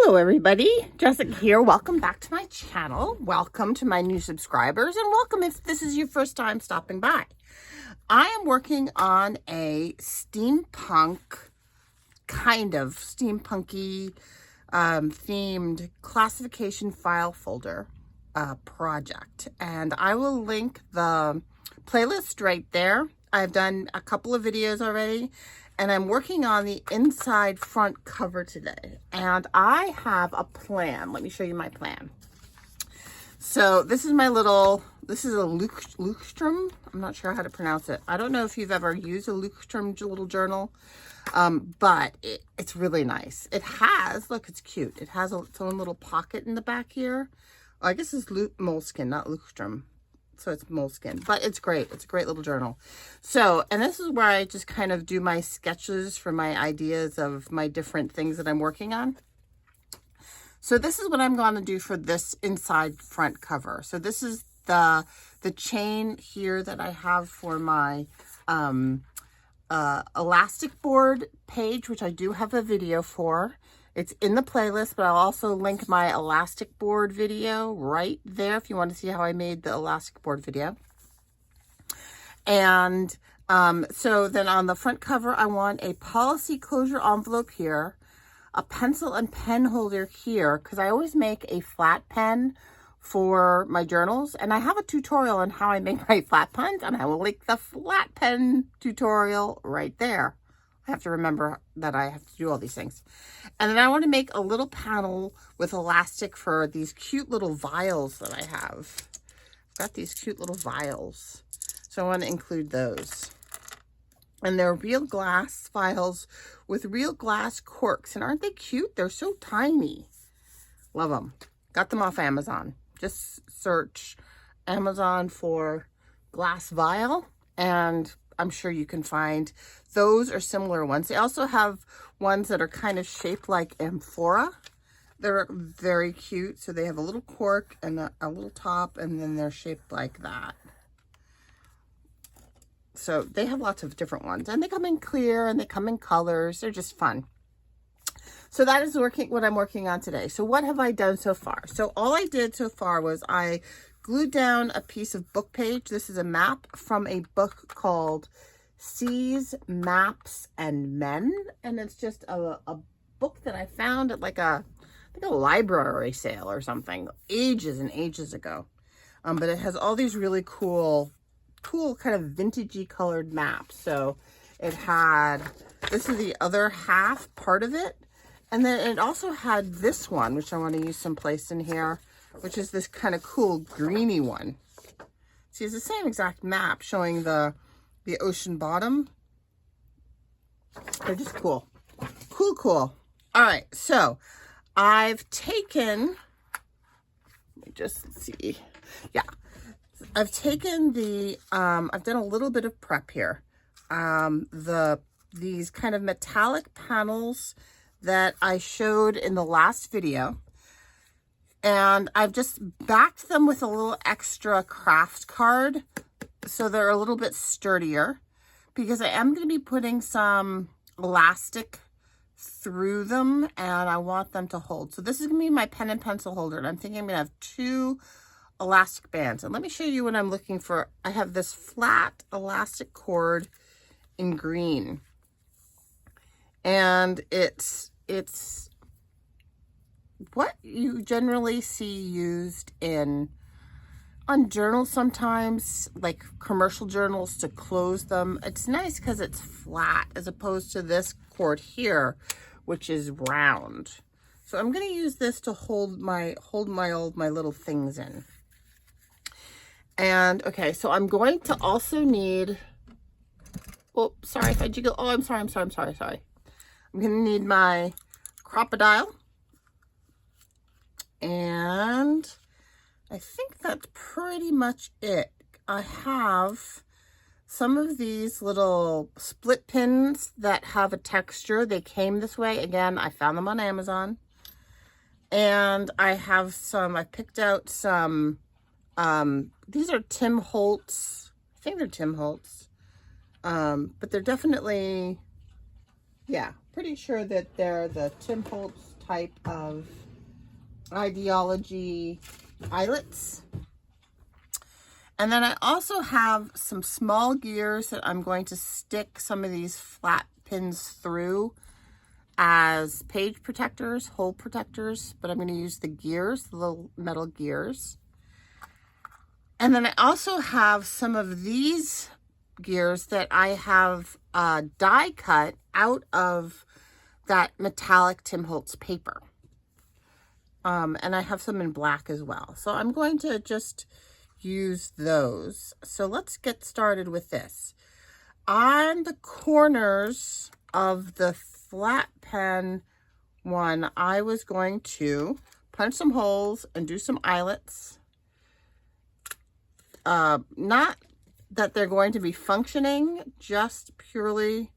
Hello everybody, Jessica here. Welcome back to my channel. Welcome to my new subscribers and welcome if this is your first time stopping by. I am working on a steampunk, kind of steampunky themed classification file folder project. And I will link the playlist right there. I've done a couple of videos already. And I'm working on the inside front cover today. And I have a plan. Let me show you my plan. So this is my little, this is a Leuchtturm. I'm not sure how to pronounce it. I don't know if you've ever used a Leuchtturm little journal, but it's really nice. It has, look, it's cute. It has its own little pocket in the back here. Oh, I guess it's moleskin, not Leuchtturm. So it's moleskin, but it's great. It's a great little journal. So, and this is where I just kind of do my sketches for my ideas of my different things that I'm working on. So this is what I'm going to do for this inside front cover. So this is the chain here that I have for my elastic board page, which I do have a video for. It's in the playlist, but I'll also link my elastic board video right there if you want to see how I made the elastic board video. And so then on the front cover, I want a policy closure envelope here, a pencil and pen holder here, because I always make a flat pen for my journals. And I have a tutorial on how I make my flat pens, and I will link the flat pen tutorial right there. I have to remember that I have to do all these things. And then I want to make a little panel with elastic for these cute little vials that I have. I've got these cute little vials. So I want to include those. And they're real glass vials with real glass corks. And aren't they cute? They're so tiny. Love them. Got them off Amazon. Just search Amazon for glass vial and I'm sure you can find those or similar ones. They also have ones that are kind of shaped like amphora. They're very cute. So they have a little cork and a little top, and then they're shaped like that. So they have lots of different ones, and they come in clear and they come in colors. They're just fun. So that is what I'm working on today. So what have I done so far? So all I did so far was I glued down a piece of book page. This is a map from a book called Seas, Maps, and Men. And it's just a book that I found at like I think a library sale or something ages and ages ago. But it has all these really cool kind of vintagey colored maps. So it had, this is the other half part of it. And then it also had this one, which I want to use someplace in here, which is this kind of cool greeny one. See, it's the same exact map showing the ocean bottom. They're just cool. Cool. All right, so I've taken, let me just see. Yeah, I've taken I've done a little bit of prep here. These kind of metallic panels that I showed in the last video. And I've just backed them with a little extra craft card so they're a little bit sturdier, because I am going to be putting some elastic through them and I want them to hold. So this is going to be my pen and pencil holder, and I'm thinking I'm going to have 2 elastic bands. And let me show you what I'm looking for. I have this flat elastic cord in green, and it's what you generally see used on journals sometimes, like commercial journals, to close them. It's nice because it's flat as opposed to this cord here, which is round. So I'm going to use this to hold my little things in. And okay, so I'm going to also need, oh, sorry if I jiggle. Oh, I'm sorry. I'm going to need my crocodile. And I think that's pretty much it. I have some of these little split pins that have a texture. They came this way. Again, I found them on Amazon. And I have I picked out some, these are Tim Holtz. I think they're Tim Holtz. But they're definitely, yeah, pretty sure that they're the Tim Holtz type of ideology eyelets. And then I also have some small gears that I'm going to stick some of these flat pins through as page protectors, hole protectors, but I'm going to use the gears, the little metal gears. And then I also have some of these gears that I have die cut out of that metallic Tim Holtz paper. And I have some in black as well. So I'm going to just use those. So let's get started with this. On the corners of the flat pen one, I was going to punch some holes and do some eyelets. Not that they're going to be functioning, just purely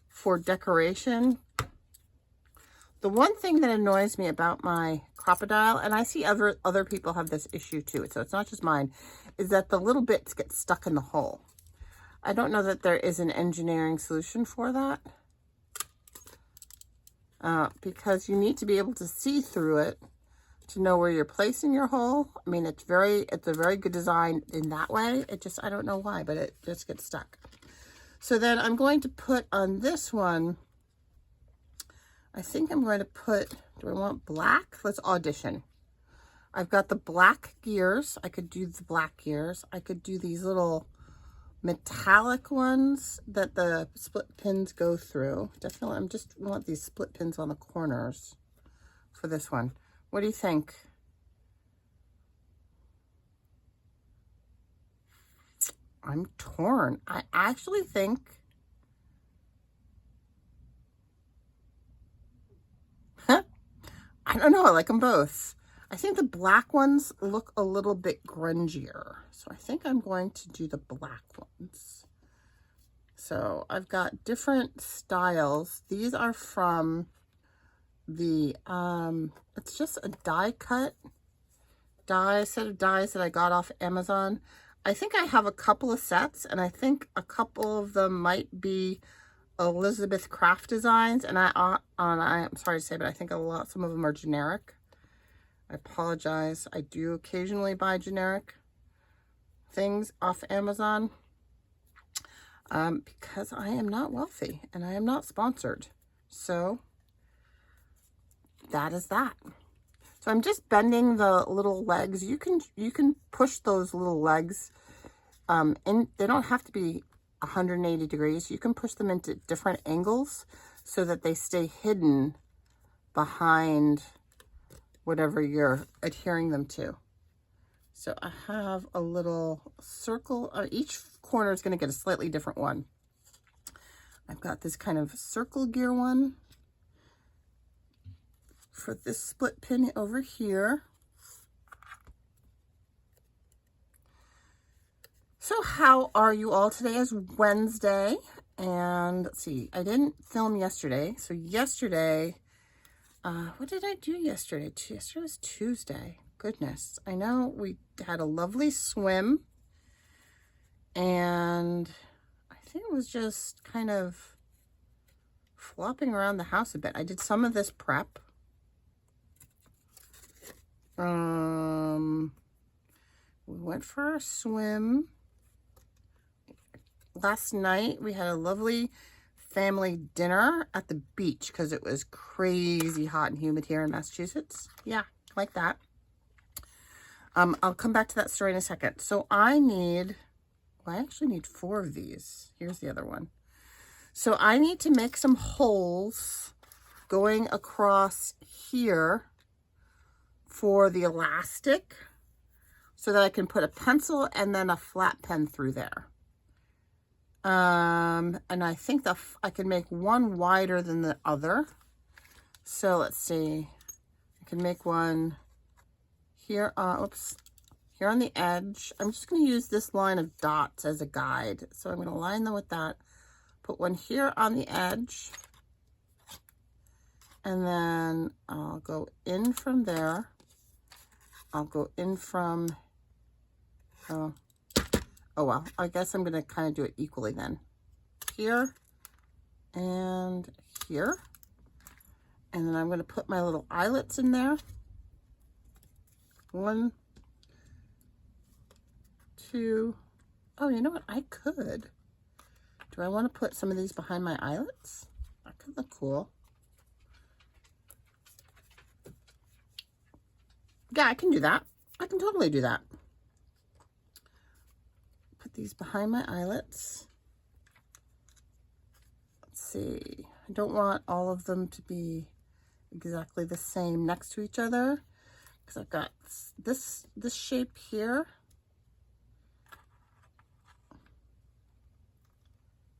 for decoration. The one thing that annoys me about my crocodile, and I see other people have this issue too, so it's not just mine, is that the little bits get stuck in the hole. I don't know that there is an engineering solution for that, because you need to be able to see through it to know where you're placing your hole. I mean, it's a very good design in that way. It just, I don't know why, but it just gets stuck. So then I'm going to put on this one, I think I'm going to put, do I want black? Let's audition. I've got the black gears. I could do the black gears. I could do these little metallic ones that the split pins go through. Definitely, I just want these split pins on the corners for this one. What do you think? I'm torn. I actually think I don't know. I like them both. I think the black ones look a little bit grungier. So I think I'm going to do the black ones. So I've got different styles. These are from the, it's just a die cut set of dies that I got off Amazon. I think I have a couple of sets, and I think a couple of them might be Elizabeth Craft designs, and I'm sorry to say, but I think some of them are generic. I apologize. I do occasionally buy generic things off Amazon because I am not wealthy and I am not sponsored. So that is that. So I'm just bending the little legs. You can push those little legs in. They don't have to be 180 degrees. You can push them into different angles so that they stay hidden behind whatever you're adhering them to. So I have a little circle. Each corner is going to get a slightly different one. I've got this kind of circle gear one for this split pin over here. So how are you all? Today is Wednesday, and let's see, I didn't film yesterday. So yesterday, what did I do yesterday? Yesterday was Tuesday. Goodness, I know we had a lovely swim, and I think it was just kind of flopping around the house a bit. I did some of this prep. We went for a swim. Last night, we had a lovely family dinner at the beach because it was crazy hot and humid here in Massachusetts. Yeah, like that. I'll come back to that story in a second. So I actually need 4 of these. Here's the other one. So I need to make some holes going across here for the elastic so that I can put a pencil and then a flat pen through there. And I think I can make one wider than the other. So let's see. I can make one here, here on the edge. I'm just going to use this line of dots as a guide. So I'm going to line them with that. Put one here on the edge. And then I'll go in from there. I'll go in from, oh well, I guess I'm going to kind of do it equally then. Here and here. And then I'm going to put my little eyelets in there. 1, 2. Oh, you know what? I could. Do I want to put some of these behind my eyelets? That could look cool. Yeah, I can do that. I can totally do that. Put these behind my eyelets. Let's see. I don't want all of them to be exactly the same next to each other because I've got this shape here.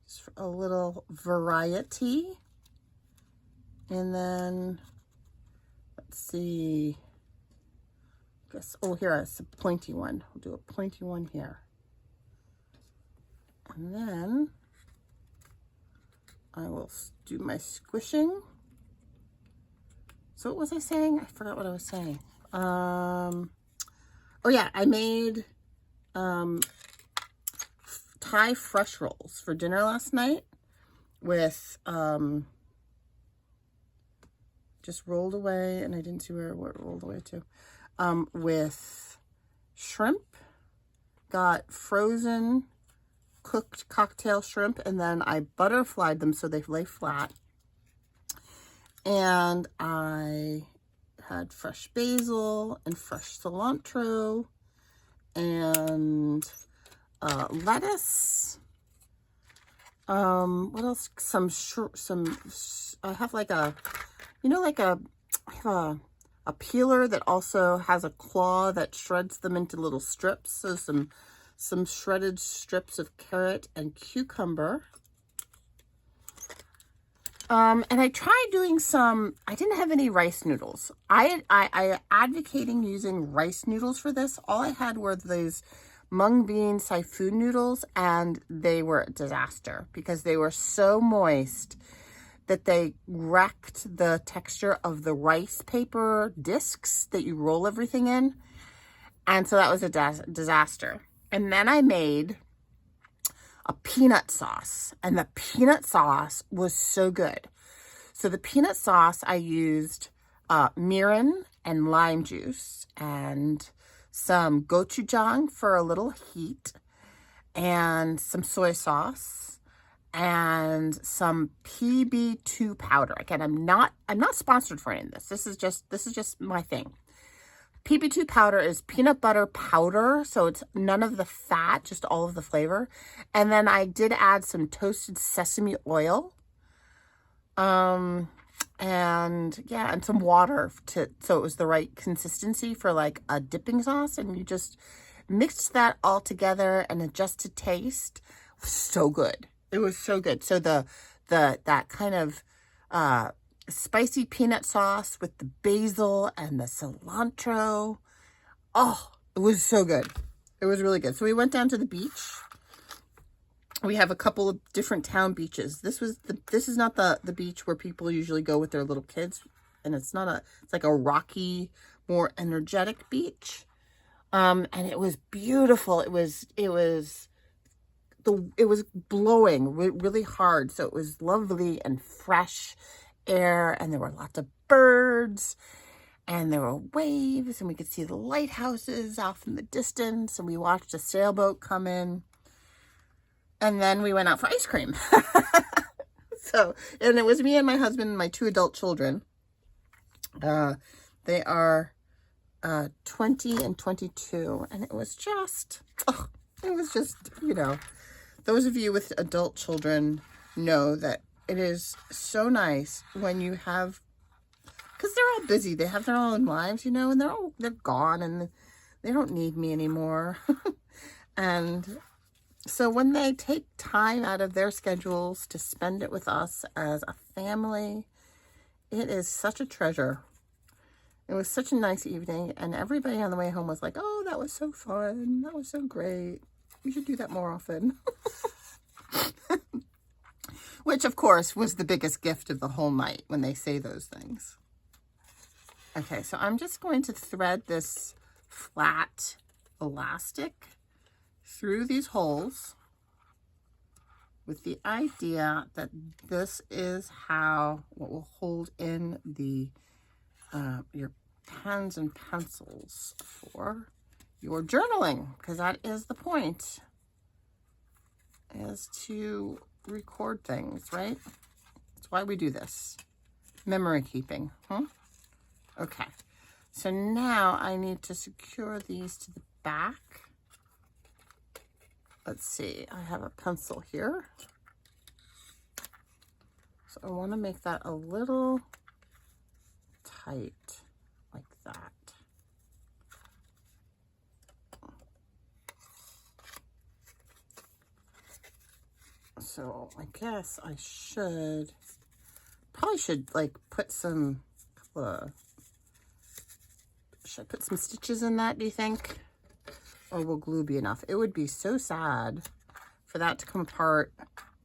Just for a little variety. And then let's see. Oh, here is a pointy one. We'll do a pointy one here. And then I will do my squishing. So what was I saying? I forgot what I was saying. Oh yeah, I made Thai fresh rolls for dinner last night with just rolled away, and I didn't see where it rolled away to. With shrimp, got frozen cooked cocktail shrimp, and then I butterflied them so they lay flat. And I had fresh basil and fresh cilantro and lettuce. What else? I have like a, you know, like I have a peeler that also has a claw that shreds them into little strips. So some shredded strips of carrot and cucumber. And I tried doing I didn't have any rice noodles. I advocating using rice noodles for this. All I had were these mung bean siphon noodles, and they were a disaster because they were so moist that they wrecked the texture of the rice paper discs that you roll everything in. And so that was a disaster. And then I made a peanut sauce, and the peanut sauce was so good. So the peanut sauce, I used mirin and lime juice and some gochujang for a little heat, and some soy sauce and some PB2 powder. Again, I'm not sponsored for any of this. This is just my thing. PB2 powder is peanut butter powder, so it's none of the fat, just all of the flavor. And then I did add some toasted sesame oil. And yeah, and some water so it was the right consistency for like a dipping sauce. And you just mixed that all together and adjust to taste. It was so good. It was so good. So that kind of spicy peanut sauce with the basil and the cilantro. Oh, it was so good. It was really good. So we went down to the beach. We have a couple of different town beaches. This is not the beach where people usually go with their little kids, and it's like a rocky, more energetic beach. And it was beautiful. It was blowing really hard, so it was lovely and fresh air, and there were lots of birds, and there were waves, and we could see the lighthouses off in the distance, and we watched a sailboat come in, and then we went out for ice cream. And it was me and my husband and my 2 adult children. They are 20 and 22, and it was just, you know, those of you with adult children know that it is so nice when you have, because they're all busy, they have their own lives, you know, and they're gone and they don't need me anymore. And so when they take time out of their schedules to spend it with us as a family, it is such a treasure. It was such a nice evening, and everybody on the way home was like, oh, that was so fun. That was so great. We should do that more often. Which, of course, was the biggest gift of the whole night when they say those things. Okay, so I'm just going to thread this flat elastic through these holes. with the idea that this is what will hold in the your pens and pencils for your journaling, because that is the point, is to record things, right? That's why we do this. Memory keeping, huh? Okay, so now I need to secure these to the back. Let's see, I have a pencil here. So I want to make that a little tight, like that. So I guess I probably should like put some, should I put some stitches in that, do you think? Or will glue be enough? It would be so sad for that to come apart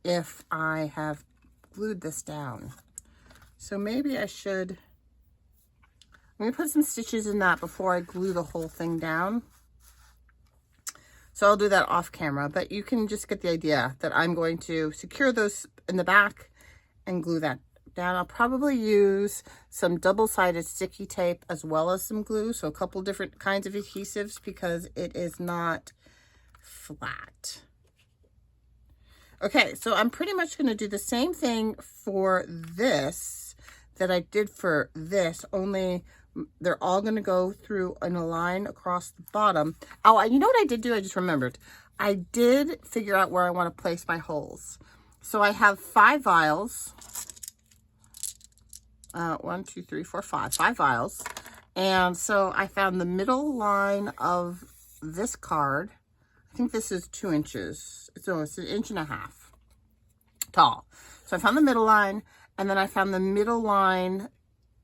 if I have glued this down. So maybe I should, I'm gonna put some stitches in that before I glue the whole thing down. So I'll do that off camera, but you can just get the idea that I'm going to secure those in the back and glue that down. I'll probably use some double-sided sticky tape as well as some glue, so a couple different kinds of adhesives, because it is not flat. Okay, so I'm pretty much going to do the same thing for this that I did for this, only they're all going to go through in a line across the bottom. Oh, you know what I did do? I just remembered. I did figure out where I want to place my holes. So I have 5 vials. 1, 2, 3, 4, 5 vials. And so I found the middle line of this card. I think this is 2 inches. It's an 1.5 inches tall. So I found the middle line, and then I found the middle line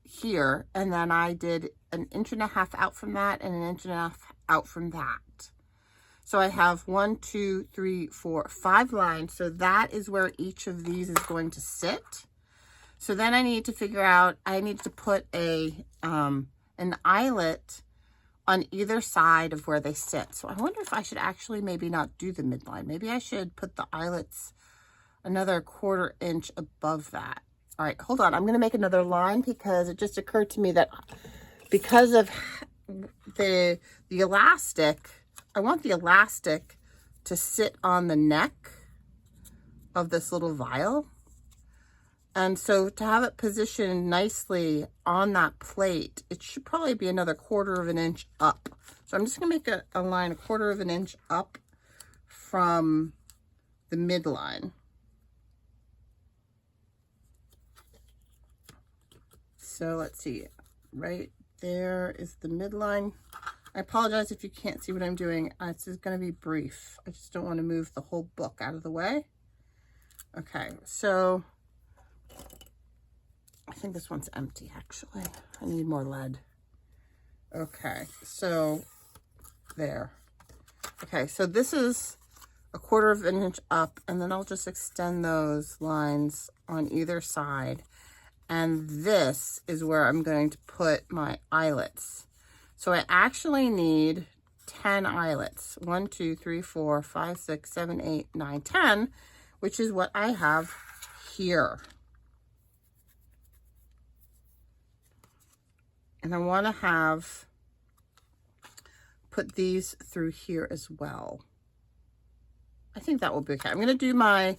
here, and then I did 1.5 inches out from that and 1.5 inches out from that. So I have 1, 2, 3, 4, 5 lines. So that is where each of these is going to sit. So then I need to figure out, I need to put an eyelet on either side of where they sit. So I wonder if I should actually maybe not do the midline. Maybe I should put the eyelets another 1/4 inch above that. All right, hold on. I'm going to make another line because it just occurred to me that because of the elastic, I want the elastic to sit on the neck of this little vial. And so to have it positioned nicely on that plate, it should probably be another 1/4 inch up. So I'm just going to make a line 1/4 inch up from the midline. So let's see, right there is the midline. I apologize if you can't see what I'm doing. This is going to be brief. I just don't want to move the whole book out of the way. Okay, so I think this one's empty, actually. I need more lead. Okay, so there. Okay, so this is 1/4 inch up, and then I'll just extend those lines on either side. And this is where I'm going to put my eyelets. So I actually need 10 eyelets. 1, 2, 3, 4, 5, 6, 7, 8, 9, 10, which is what I have here. And I want to put these through here as well. I think that will be okay. I'm going to do my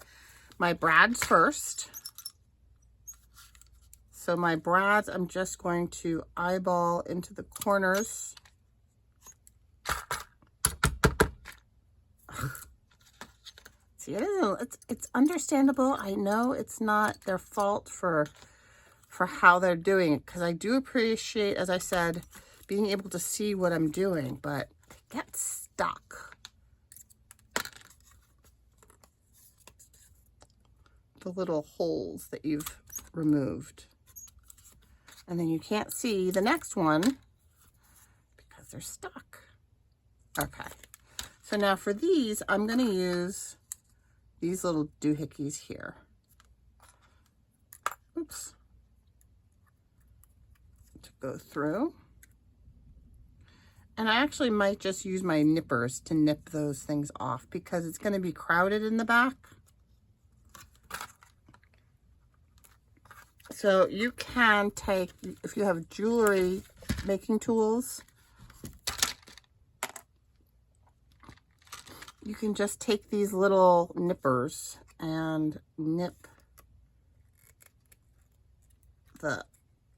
brads first. So my brads, I'm just going to eyeball into the corners. See, it's understandable. I know it's not their fault for how they're doing it, because I do appreciate, as I said, being able to see what I'm doing, but it gets stuck. The little holes that you've removed. And then you can't see the next one because they're stuck. Okay. So now for these, I'm going to use these little doohickeys here. Oops. To go through. And I actually might just use my nippers to nip those things off because it's going to be crowded in the back. So you can take, if you have jewelry making tools, you can just take these little nippers and nip the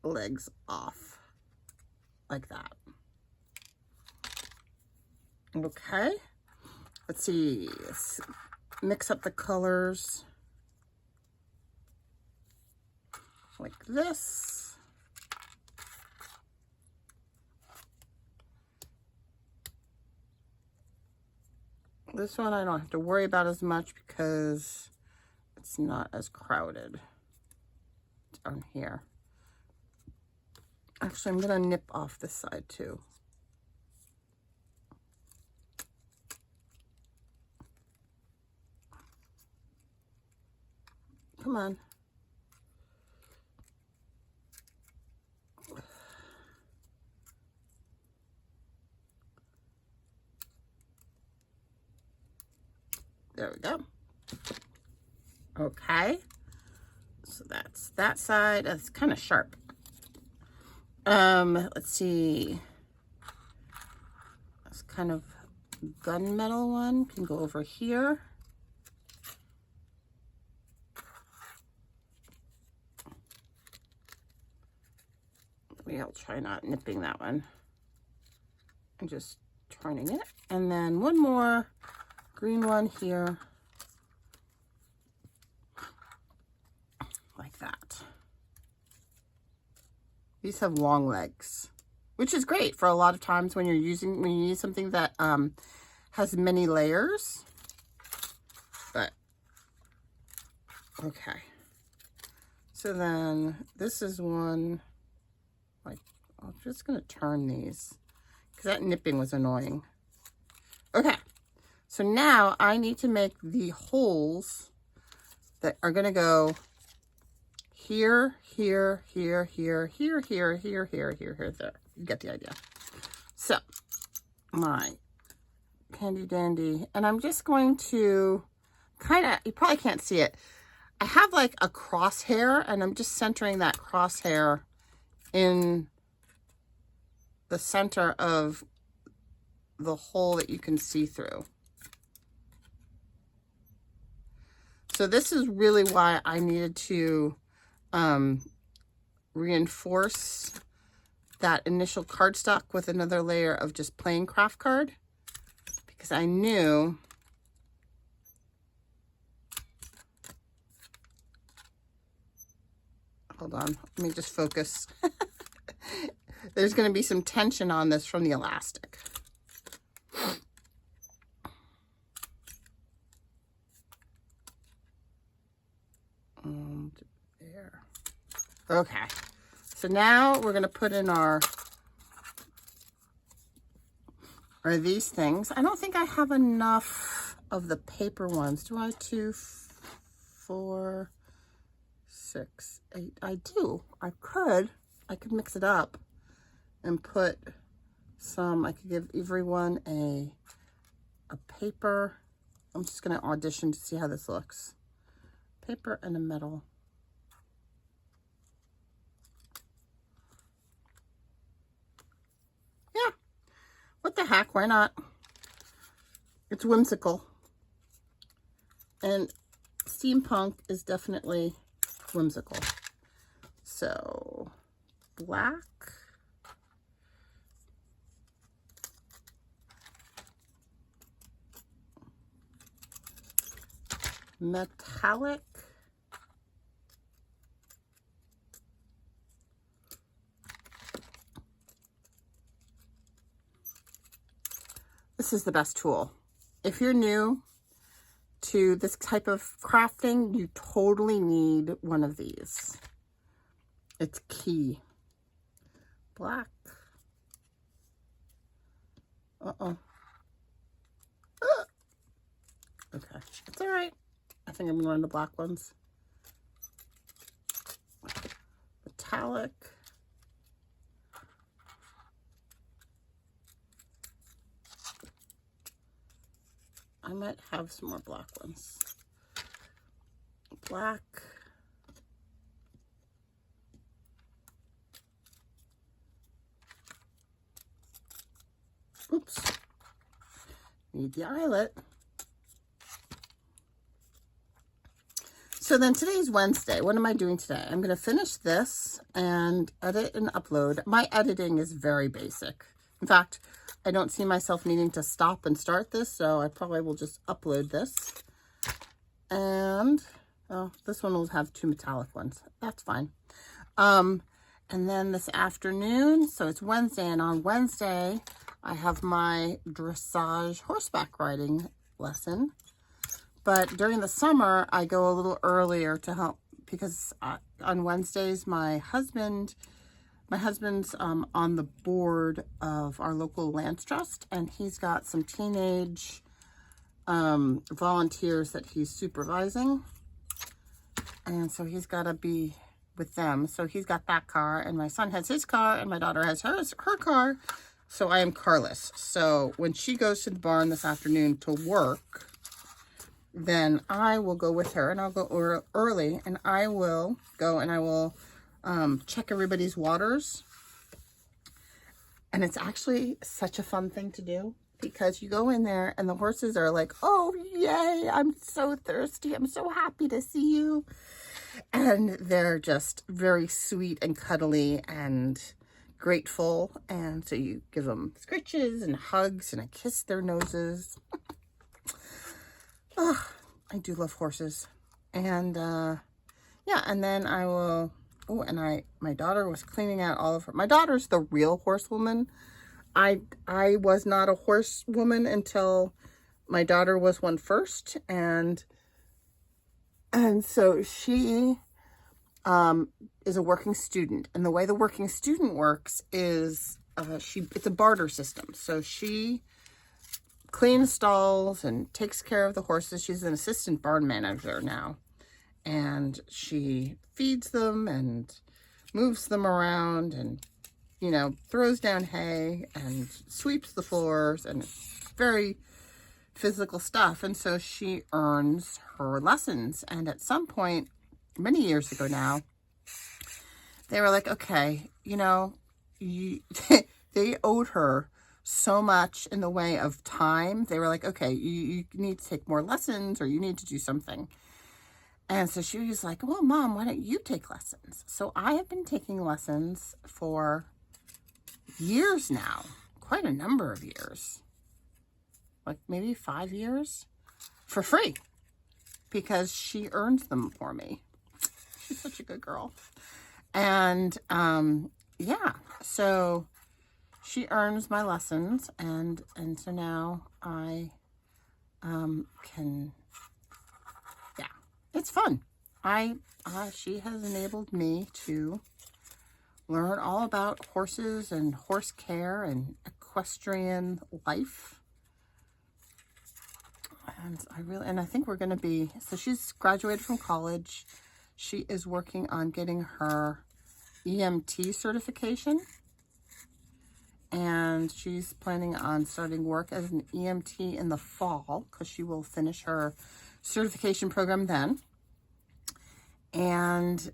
legs off like that. Okay, let's see, let's mix up the colors like this. This one I don't have to worry about as much because it's not as crowded down here. Actually, I'm gonna nip off this side too. Come on. There we go. Okay. So that's that side. It's kind of sharp. Let's see. This kind of gunmetal one can go over here. Maybe I'll try not nipping that one. I'm just turning it. And then one more green one here. Like that. These have long legs, which is great for a lot of times when you need something that has many layers. But okay. So then this is one, like, I'm just gonna turn these because that nipping was annoying. Okay, so now I need to make the holes that are gonna go here, here, here, here, here, here, here, here, here, there. You get the idea. So my handy dandy, and I'm just going to kind of, you probably can't see it. I have like a crosshair, and I'm just centering that crosshair in the center of the hole that you can see through. So this is really why I needed to reinforce that initial cardstock with another layer of just plain craft card, because I knew hold on, let me just focus. There's going to be some tension on this from the elastic. And there. Okay, so now we're going to put in our these things. I don't think I have enough of the paper ones. Do I? 2, 4, 6, 8. I do. I could mix it up and put some. I could give everyone a paper. I'm just going to audition to see how this looks. Paper and a metal. Yeah. What the heck? Why not? It's whimsical. And steampunk is definitely whimsical. So, black. Metallic. This is the best tool. If you're new to this type of crafting, you totally need one of these. It's key. Black. Uh-oh. Okay, it's all right. I think I'm going to black ones. Metallic. I might have some more black ones. Black. Oops. Need the eyelet. So then today's Wednesday. What am I doing today? I'm going to finish this and edit and upload. My editing is very basic. In fact, I don't see myself needing to stop and start this, so I probably will just upload this. And this one will have 2 metallic ones. That's fine. And then this afternoon, so it's Wednesday, and on Wednesday, I have my dressage horseback riding lesson. But during the summer, I go a little earlier to help because on Wednesdays, my husband's on the board of our local Lands Trust, and he's got some teenage volunteers that he's supervising. And so he's got to be with them. So he's got that car, and my son has his car, and my daughter has her car. So I am carless. So when she goes to the barn this afternoon to work, then I will go with her, and I'll go early, and I will go and I will check everybody's waters. And it's actually such a fun thing to do because you go in there and the horses are like, oh, yay, I'm so thirsty. I'm so happy to see you. And they're just very sweet and cuddly and grateful. And so you give them scritches and hugs, and I kiss their noses. Oh, I do love horses. And yeah, and then I will, my daughter was cleaning out all of her, my daughter's the real horsewoman. I was not a horsewoman until my daughter was one first. And so she is a working student. And the way the working student works is it's a barter system. So she cleans stalls and takes care of the horses. She's an assistant barn manager now. And she feeds them and moves them around and, you know, throws down hay and sweeps the floors, and very physical stuff. And so she earns her lessons. And at some point, many years ago now, they were like, okay, you know, they owed her so much in the way of time. They were like, okay, you need to take more lessons, or you need to do something. And so she was like, well, Mom, why don't you take lessons? So I have been taking lessons for years now, quite a number of years, like maybe 5 years, for free, because she earns them for me. She's such a good girl. And yeah, so she earns my lessons, and so now I can, yeah, it's fun. She has enabled me to learn all about horses and horse care and equestrian life. And I think we're going to be, so she's graduated from college. She is working on getting her EMT certification. And she's planning on starting work as an EMT in the fall, because she will finish her certification program then. And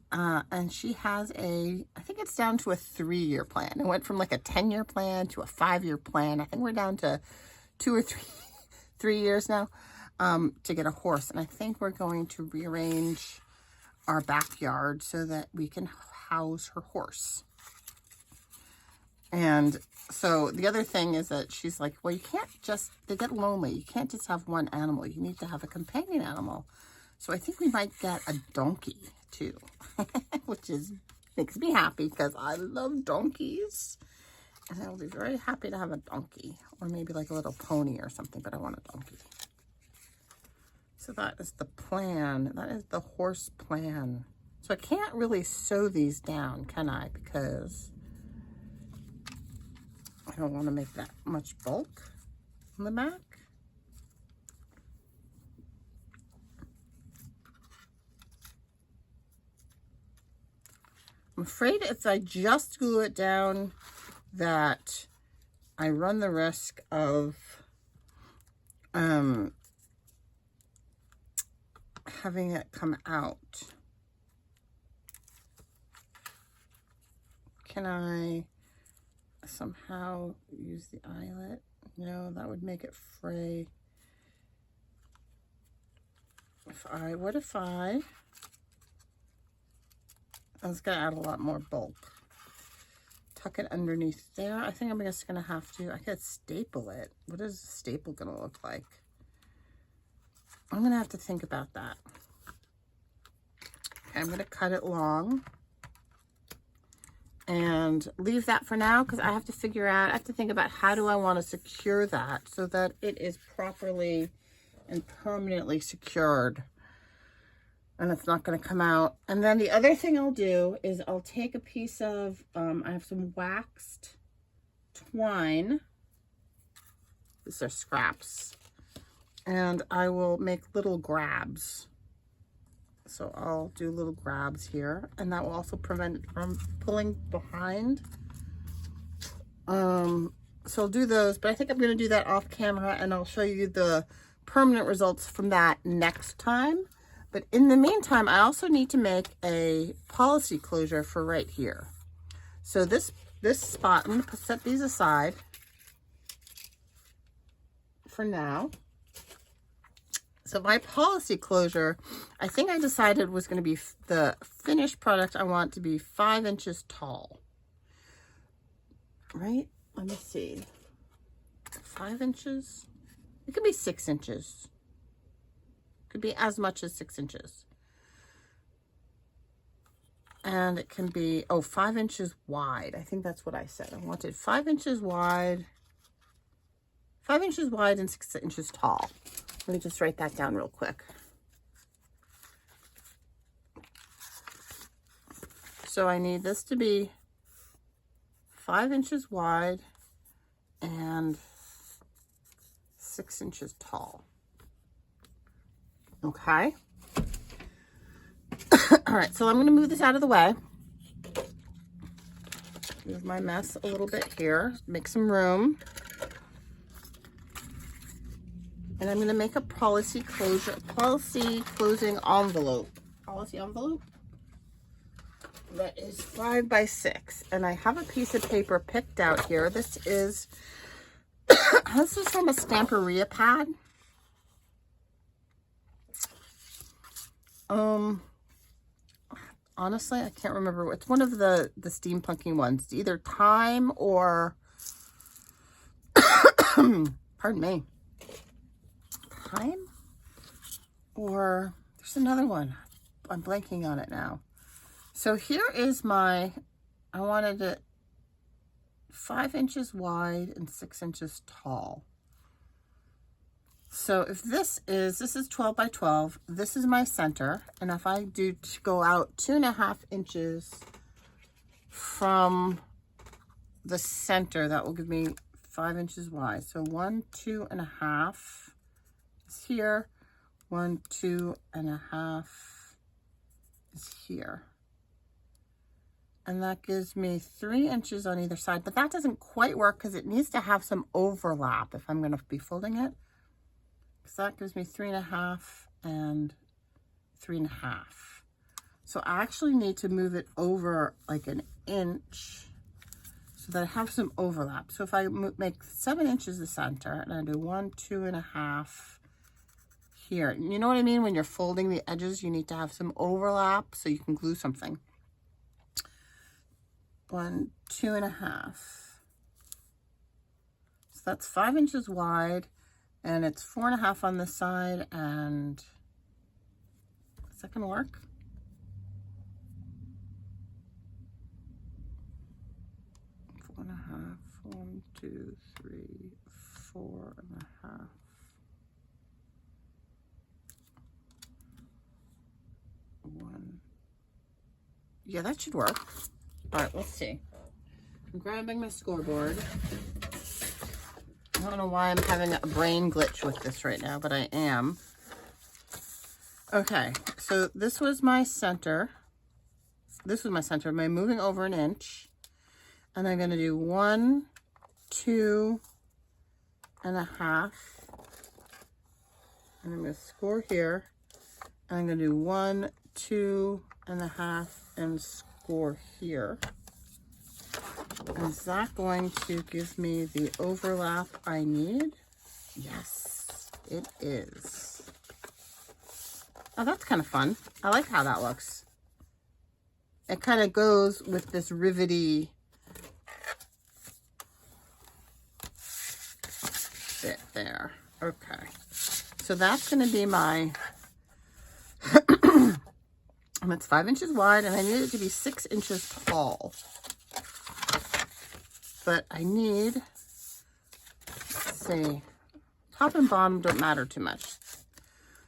she has I think it's down to a 3-year plan. It went from like a 10-year plan to a 5-year plan. I think we're down to 2 or 3 years now to get a horse. And I think we're going to rearrange our backyard so that we can house her horse. And so the other thing is that she's like, well, you can't just, they get lonely. You can't just have one animal. You need to have a companion animal. So I think we might get a donkey too, which makes me happy because I love donkeys. And I'll be very happy to have a donkey, or maybe like a little pony or something, but I want a donkey. So that is the plan. That is the horse plan. So I can't really sew these down, can I? Because I don't want to make that much bulk on the back. I'm afraid if I just glue it down that I run the risk of having it come out. Can I somehow use the eyelet? No, that would make it fray. What if I was going to add a lot more bulk. Tuck it underneath there. I think I'm just going to have to, I could staple it. What is the staple going to look like? I'm going to have to think about that. Okay, I'm going to cut it long and leave that for now because I have to I have to think about how do I want to secure that so that it is properly and permanently secured and it's not going to come out. And then the other thing I'll do is I'll take a piece of, I have some waxed twine. These are scraps. And I will make little grabs. So I'll do little grabs here, and that will also prevent it from pulling behind. So I'll do those, but I think I'm going to do that off camera, and I'll show you the permanent results from that next time. But in the meantime, I also need to make a policy closure for right here. So this spot, I'm going to set these aside for now. So my policy closure, I think I decided was going to be the finished product I want to be 5 inches tall. Right? Let me see. 5 inches? It could be 6 inches. Could be as much as 6 inches. And it can be, 5 inches wide. I think that's what I said. I wanted 5 inches wide. 5 inches wide and 6 inches tall. Let me just write that down real quick. So I need this to be 5 inches wide and 6 inches tall. Okay. All right, so I'm going to move this out of the way. Move my mess a little bit here. Make some room. And I'm going to make a policy closing envelope. Policy envelope that is 5 by 6. And I have a piece of paper picked out here. This is from a Stamperia pad. Honestly, I can't remember. It's one of the steampunking ones. It's either Time or pardon me. Time or there's another one. I'm blanking on it now. So here is I wanted it 5 inches wide and 6 inches tall. So if this is 12 by 12, this is my center. And if I do go out 2.5 inches from the center, that will give me 5 inches wide. So 1, 2.5 is here. 1, 2.5 is here. And that gives me 3 inches on either side, but that doesn't quite work because it needs to have some overlap if I'm going to be folding it. So that gives me 3.5 and 3.5. So I actually need to move it over like an inch so that I have some overlap. So if I make 7 inches the center and I do 1, 2.5 here, you know what I mean? When you're folding the edges, you need to have some overlap so you can glue something. 1, 2.5. So that's 5 inches wide. And it's 4.5 on this side, and is that gonna work? Four and a half. 1, 2, 3, 4.5. One. Yeah, that should work. All right, let's see. I'm grabbing my scoreboard. I don't know why I'm having a brain glitch with this right now, but I am. Okay, so this was my center. This was my center. I'm moving over an inch. And I'm going to do 1, 2.5. And I'm going to score here. And I'm going to do 1, 2.5 and score here. And Is that going to give me the overlap I need? Yes, it is. Oh, that's kind of fun. I like how that looks. It kind of goes with this rivety bit there. Okay. So that's going to be my, and it's 5 inches wide, and I need it to be 6 inches tall. But I need, let's see, top and bottom don't matter too much.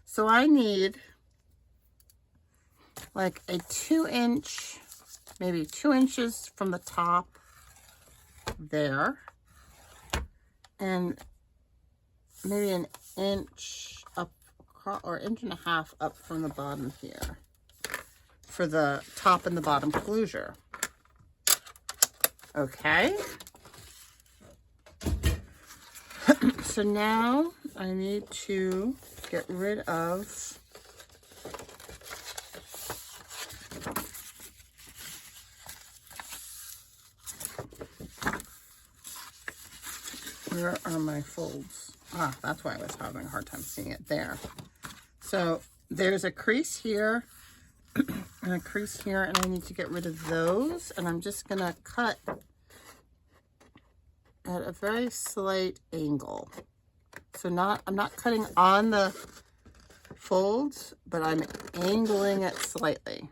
So I need like a 2-inch, maybe 2 inches from the top there, and maybe an inch up, or inch and a half up from the bottom here for the top and the bottom closure. Okay. So now I need to get rid of where are my folds? Ah, that's why I was having a hard time seeing it there. So there's a crease here and a crease here, and I need to get rid of those. And I'm just gonna cut at a very slight angle. So I'm not cutting on the folds, but I'm angling it slightly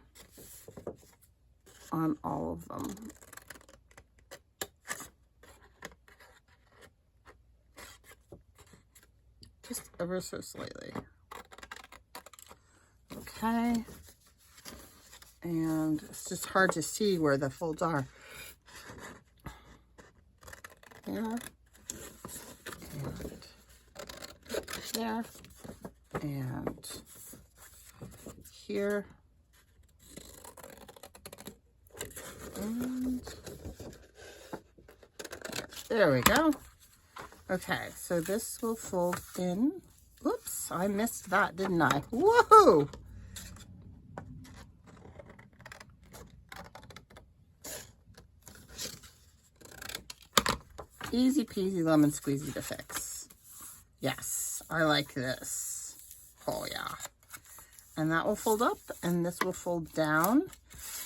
on all of them. Just ever so slightly. Okay. And it's just hard to see where the folds are. There. And there. And here. And there we go. Okay, so this will fold in. Oops, I missed that, didn't I? Whoa! Easy peasy lemon squeezy to fix. Yes, I like this. Oh yeah. And that will fold up, and this will fold down,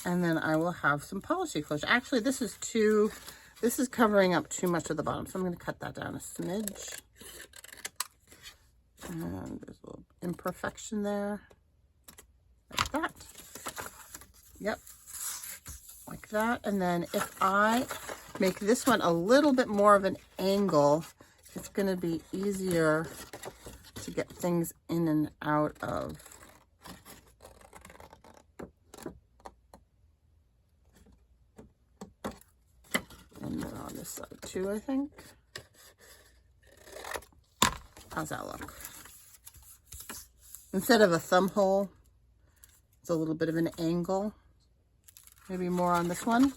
and then I will have some policy closure. Actually, this is covering up too much of the bottom, so I'm going to cut that down a smidge. And there's a little imperfection there, like that. Yep, like that. And then if I make this one a little bit more of an angle, it's going to be easier to get things in and out of. And then on this side too, I think. How's that look? Instead of a thumb hole, it's a little bit of an angle. Maybe more on this one.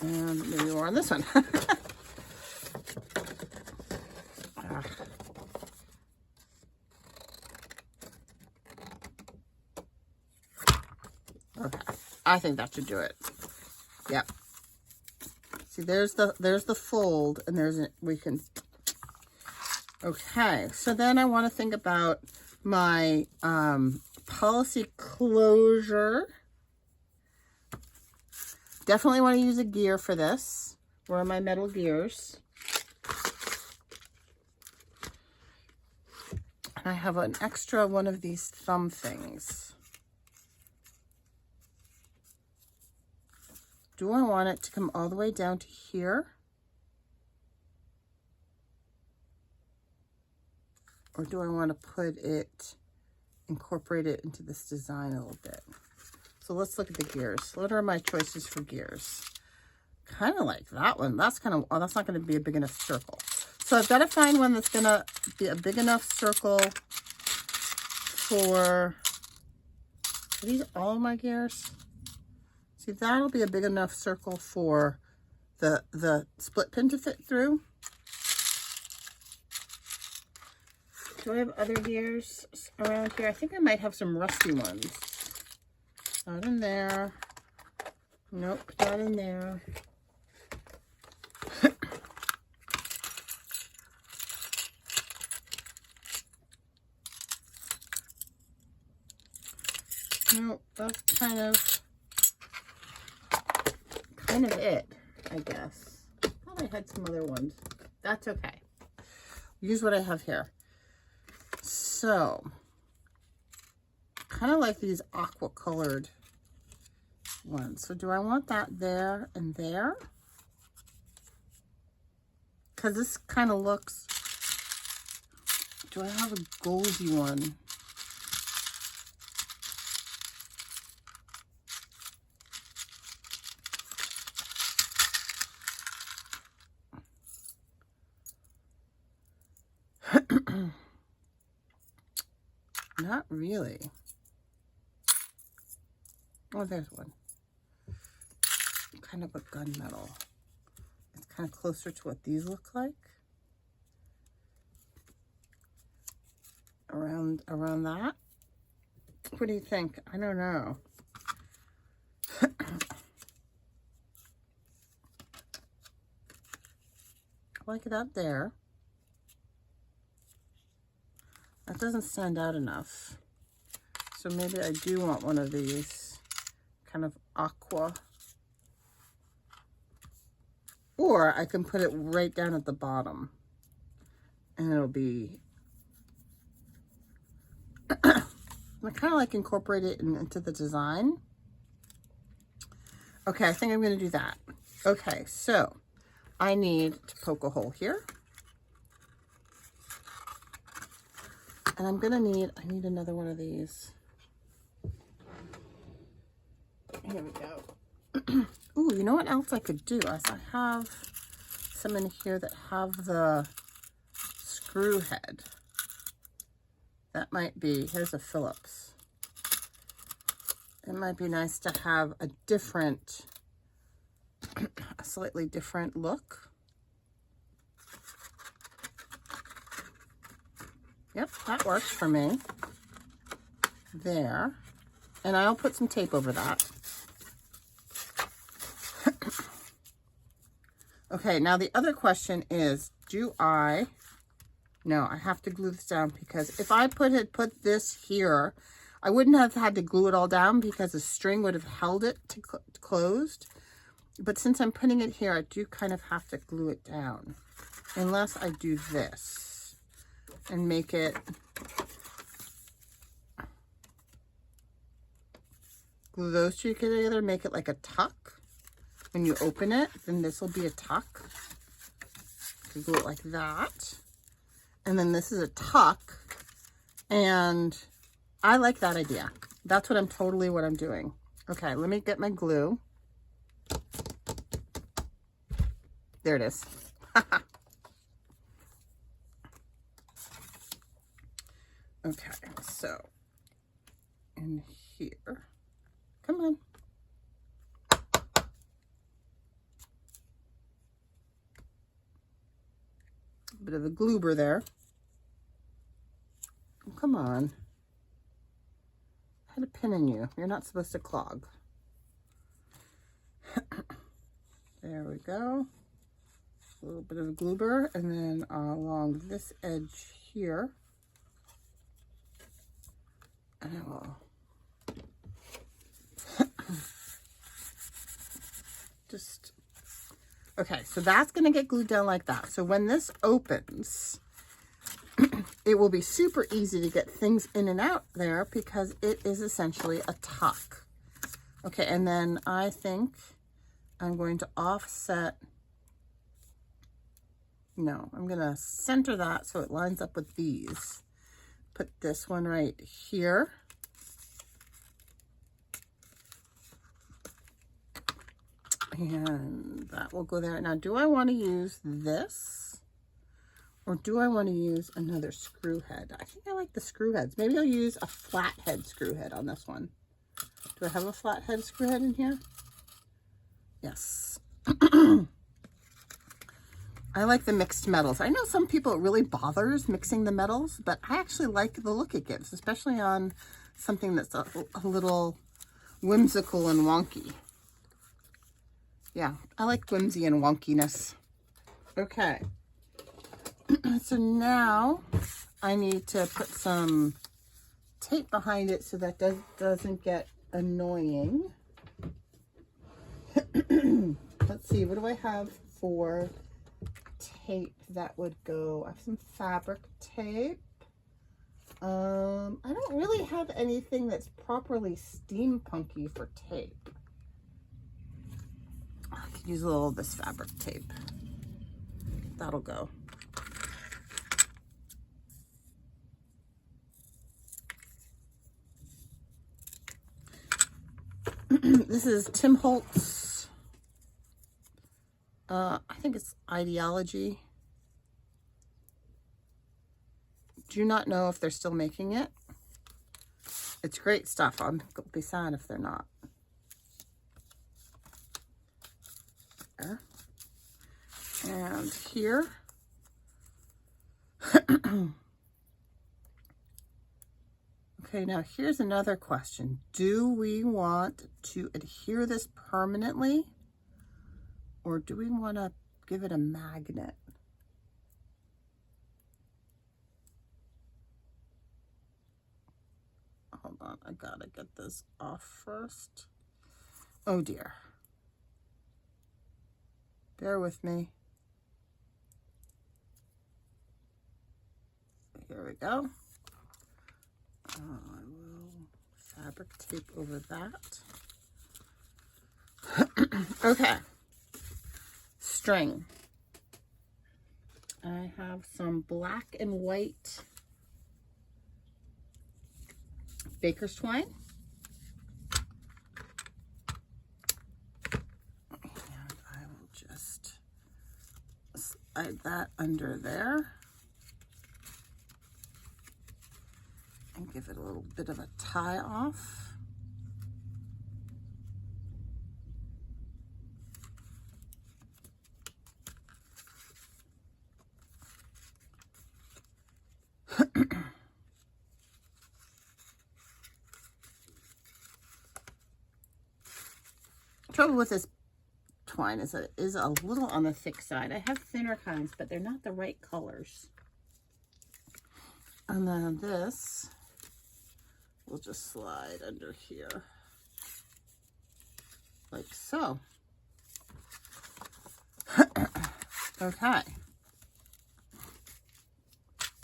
And maybe more on this one. Okay, I think that should do it. Yep. See, there's the fold, and we can. Okay, so then I want to think about my policy closure. Definitely want to use a gear for this. Where are my metal gears? And I have an extra one of these thumb things. Do I want it to come all the way down to here? Or do I want to incorporate it into this design a little bit? So let's look at the gears. What are my choices for gears? Kind of like that one. That's kind of, oh, that's not going to be a big enough circle. So I've got to find one that's going to be a big enough circle for, are these all my gears? See, that'll be a big enough circle for the split pin to fit through. Do I have other gears around here? I think I might have some rusty ones. Not in there. Nope, not in there. Nope, that's kind of it, I guess. I thought I had some other ones. That's okay. Use what I have here. So, kind of like these aqua colored ones. So do I want that there and there? Because this kind of looks, do I have a goldy one? Not really. Oh, there's one. Kind of a gunmetal. It's kind of closer to what these look like. Around that. What do you think? I don't know. I like it up there. That doesn't stand out enough. So maybe I do want one of these kind of aqua. Or I can put it right down at the bottom. And it'll be... I kind of like incorporate it into the design. Okay, I think I'm going to do that. Okay, so I need to poke a hole here. And I'm gonna need, I need another one of these. Here we go. Ooh, you know what else I could do? I have some in here that have the screw head. That might be, here's a Phillips. It might be nice to have a different, a slightly different look. Yep, that works for me. There. And I'll put some tape over that. Okay, now the other question is, no, I have to glue this down, because if I put this here, I wouldn't have had to glue it all down because the string would have held it closed. But since I'm putting it here, I do kind of have to glue it down. Unless I do this. And make it, glue those two together, make it like a tuck. When you open it, then this will be a tuck. You glue it like that. And then this is a tuck. And I like that idea. That's what I'm doing. Okay, let me get my glue. There it is. Okay, so in here, come on. A bit of a gloober there. Oh, come on. I had a pin in you. You're not supposed to clog. There we go. A little bit of a gloober, and then along this edge here. And I will just, okay, so that's going to get glued down like that. So when this opens, it will be super easy to get things in and out there because it is essentially a tuck. Okay, and then I think I'm going to offset, no, I'm going to center that so it lines up with these. Put this one right here. And that will go there. Now, do I want to use this? Or do I want to use another screw head? I think I like the screw heads. Maybe I'll use a flat head screw head on this one. Do I have a flat head screw head in here? Yes. I like the mixed metals. I know some people it really bothers mixing the metals, but I actually like the look it gives, especially on something that's a little whimsical and wonky. Yeah, I like whimsy and wonkiness. Okay. So now I need to put some tape behind it so that doesn't get annoying. Let's see, what do I have for tape that would go? I have some fabric tape. I don't really have anything that's properly steampunky for tape. I could use a little of this fabric tape. That'll go. This is Tim Holtz. I think it's Ideology. Do not know if they're still making it. It's great stuff. I'll be sad if they're not. There. And here. Okay, now here's another question. Do we want to adhere this permanently, or do we want to give it a magnet? Hold on, I gotta get this off first. Oh dear. Bear with me. Here we go. I will fabric tape over that. Okay. String. I have some black and white baker's twine. And I will just slide that under there. And give it a little bit of a tie off. Trouble with this twine is that it is a little on the thick side. I have thinner kinds, but they're not the right colors. And then this will just slide under here, like so. Okay.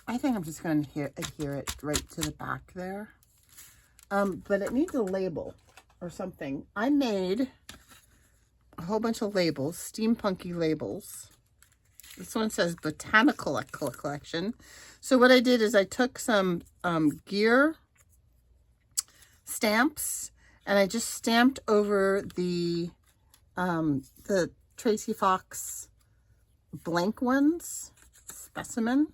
I think I'm just going to adhere it right to the back there. But it needs a label or something. I made a whole bunch of labels, steampunky labels. This one says Botanical Collection. So what I did is I took some gear stamps and I just stamped over the Tracy Fox blank ones, specimen.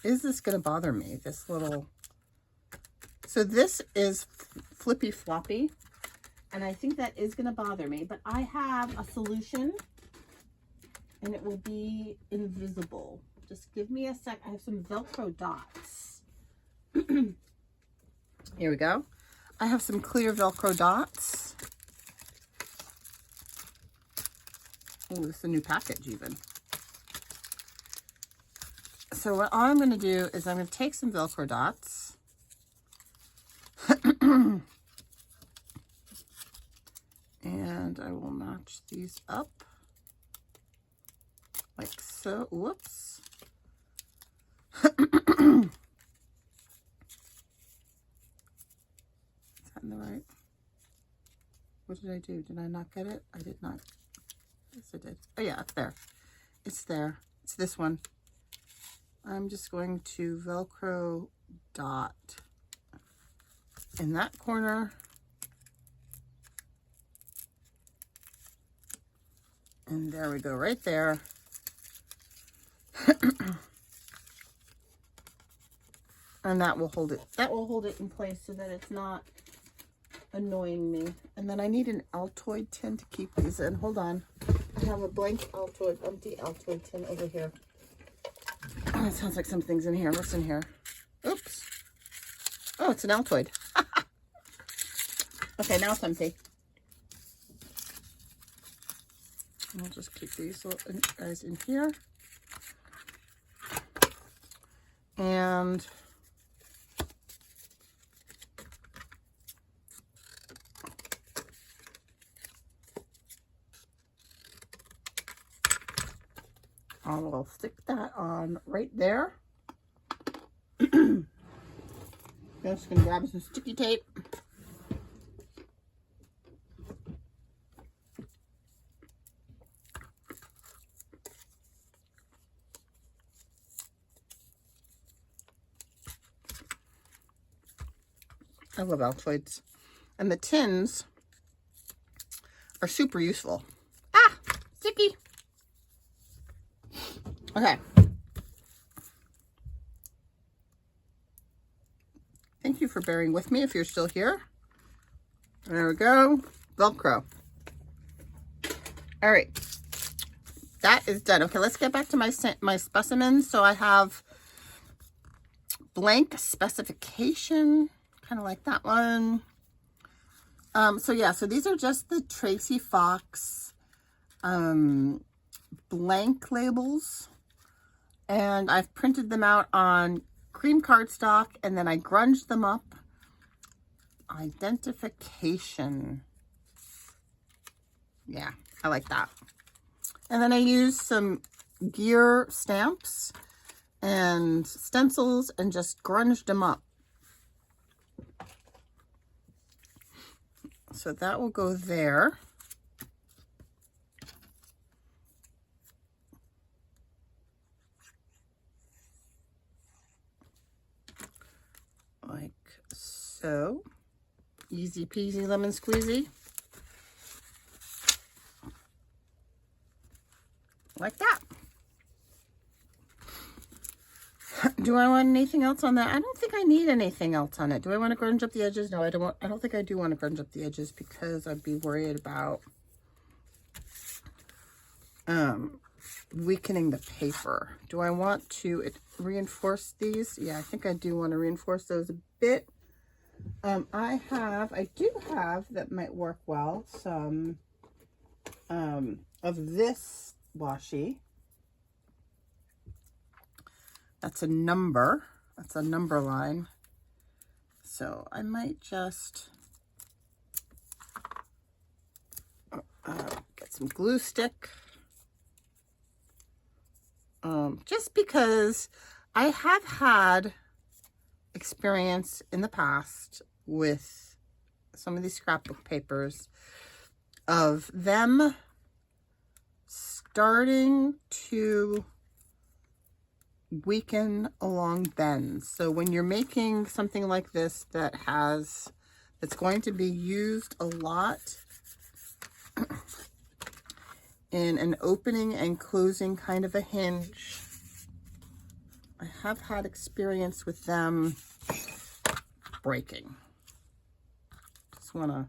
Is this going to bother me? This little... So this is Flippy Floppy. And I think that is going to bother me. But I have a solution. And it will be invisible. Just give me a sec. I have some Velcro dots. Here we go. I have some clear Velcro dots. Oh, this is a new package even. So what I'm going to do is I'm going to take some Velcro dots. And I will notch these up like so. Whoops. Is that in the right? What did I do? Did I not get it? I did not. Yes, I did. Oh yeah, it's there. It's there. It's this one. I'm just going to Velcro dot in that corner. And there we go, right there. And that will hold it. That will hold it in place so that it's not annoying me. And then I need an Altoid tin to keep these in. Hold on. I have a blank Altoid, empty Altoid tin over here. Oh, it sounds like something's in here. What's in here? Oops. Oh, it's an Altoid. Okay, now it's empty. I'll just keep these guys in here. And I will stick that on right there. I'm just going to grab some sticky tape. I love Altoids. And the tins are super useful. Ah, sticky. Okay. Thank you for bearing with me if you're still here. There we go. Velcro. All right. That is done. Okay, let's get back to my specimens. So I have blank specification, kind of like that one. So yeah, so these are just the Tracy Fox blank labels. And I've printed them out on cream cardstock, and then I grunged them up. Identification. Yeah, I like that. And then I used some gear stamps and stencils and just grunged them up. So that will go there. Like so. Easy peasy lemon squeezy. Like that. Do I want anything else on that? I don't think I need anything else on it. Do I want to grunge up the edges? No, I don't think I do want to grunge up the edges because I'd be worried about weakening the paper. Do I want to reinforce these? Yeah, I think I do want to reinforce those a bit. I do have, that might work well, some of this washi. That's a number line. So I might just get some glue stick. Just because I have had experience in the past with some of these scrapbook papers of them starting to weaken along bends. So when you're making something like this that's going to be used a lot in an opening and closing kind of a hinge, I have had experience with them breaking. Just want to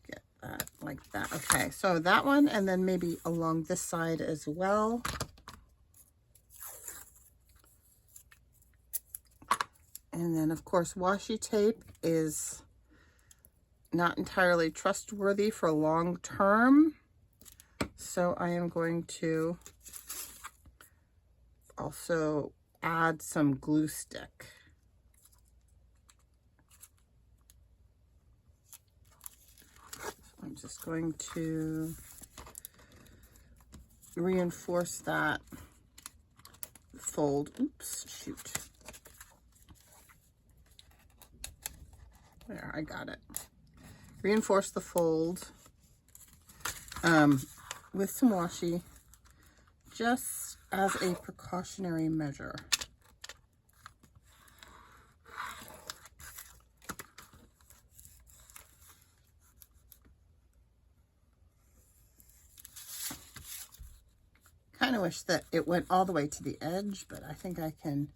get that like that. Okay, so that one, and then maybe along this side as well. And then, of course, washi tape is not entirely trustworthy for long term. So I am going to also add some glue stick. I'm just going to reinforce that fold. Oops, shoot. There, I got it. Reinforce the fold with some washi, just as a precautionary measure. Kind of wish that it went all the way to the edge, but I think I can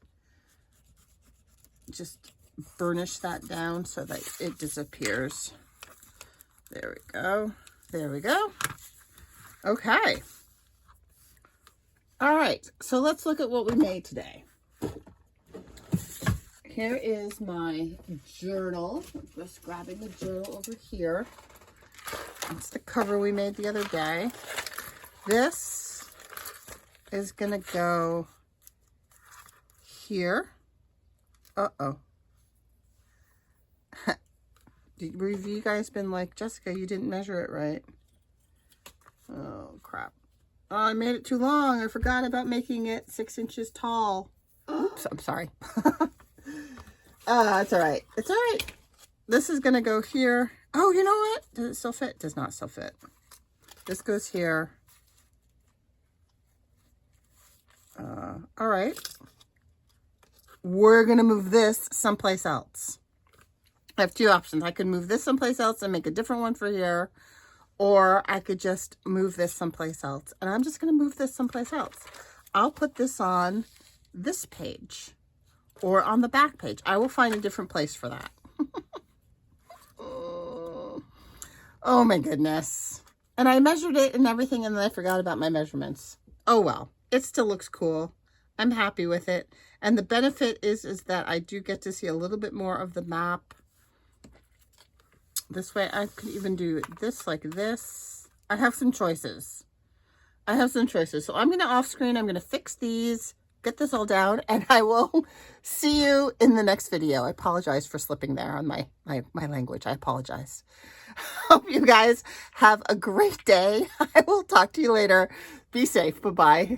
just burnish that down so that it disappears. There we go. There we go. Okay. All right, so let's look at what we made today. Here is my journal. I'm just grabbing the journal over here. That's the cover we made the other day. This is going to go here. Uh-oh. Have you guys been like, Jessica, you didn't measure it right? Oh, crap. Oh, I made it too long. I forgot about making it 6 inches tall. Oops, I'm sorry. It's all right. It's all right. This is going to go here. Oh, you know what? Does it still fit? It does not still fit. This goes here. All right. We're going to move this someplace else. I have 2 options. I could move this someplace else and make a different one for here. Or I could just move this someplace else. And I'm just going to move this someplace else. I'll put this on this page. Or on the back page. I will find a different place for that. Oh my goodness. And I measured it and everything, and then I forgot about my measurements. Oh well. It still looks cool. I'm happy with it. And the benefit is that I do get to see a little bit more of the map. This way I could even do this like this. I have some choices. So I'm going to off screen. I'm going to fix these, get this all down, and I will see you in the next video. I apologize for slipping there on my language. I apologize. Hope you guys have a great day. I will talk to you later. Be safe. Bye-bye.